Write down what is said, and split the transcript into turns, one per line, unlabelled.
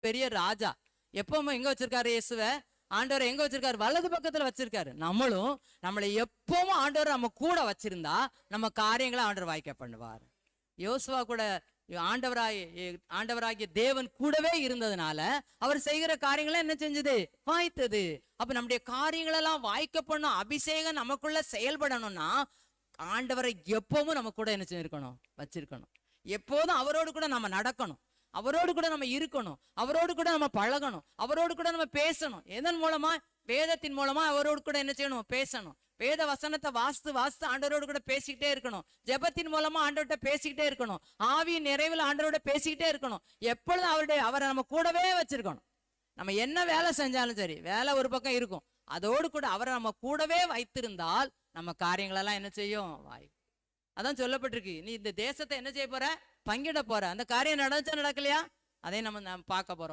பெரிய ராஜா. எப்பவுமே எங்க வச்சிருக்காரு இயேசுவ? ஆண்டவர் எங்க வச்சிருக்காரு? வலது பக்கத்துல வச்சிருக்காரு. நம்மளும் நம்மளை எப்பவும் ஆண்டவர் நம்ம கூட வச்சிருந்தா நம்ம காரியங்களை ஆண்டவர் வாய்க்க பண்ணுவார். யோசுவா கூட ஆண்டவராகிய தேவன் கூடவே இருந்ததுனால அவர் செய்கிற காரியங்களை என்ன செஞ்சது? வாய்த்தது. அப்ப நம்முடைய காரியங்களெல்லாம் வாய்க்க பண்ணும் அபிஷேகம் நமக்குள்ள செயல்படணும்னா ஆண்டவரை எப்பவும் நம்ம கூட என்ன செஞ்சிருக்கணும்? வச்சிருக்கணும். எப்போதும் அவரோடு கூட நம்ம நடக்கணும், அவரோடு கூட நம்ம இருக்கணும், அவரோடு கூட நம்ம பழகணும், அவரோடு கூட நம்ம பேசணும். எதன் மூலமா? வேதத்தின் மூலமா அவரோடு கூட என்ன செய்யணும்? பேசணும். வேத வசனத்தை வாசித்து ஆண்டவரோடு கூட பேசிக்கிட்டே இருக்கணும். ஜெபத்தின் மூலமா ஆண்டவர்கிட்ட பேசிக்கிட்டே இருக்கணும். ஆவியின் நிறைவில் ஆண்டவரோட பேசிக்கிட்டே இருக்கணும். எப்பொழுதும் அவரை நம்ம கூடவே வச்சிருக்கணும். நம்ம என்ன வேலை செஞ்சாலும் சரி, வேலை ஒரு பக்கம் இருக்கும், அதோடு கூட அவரை நம்ம கூடவே வைத்திருந்தால் நம்ம காரியங்களெல்லாம் என்ன செய்யும்? அதான் சொல்லப்பட்டிருக்கு, நீ இந்த தேசத்தை என்ன செய்ய போற? பங்கிட போற. அந்த காரியம் நடந்துச்சா நடக்கலையா? அதை நம்ம பார்க்க போறோம்.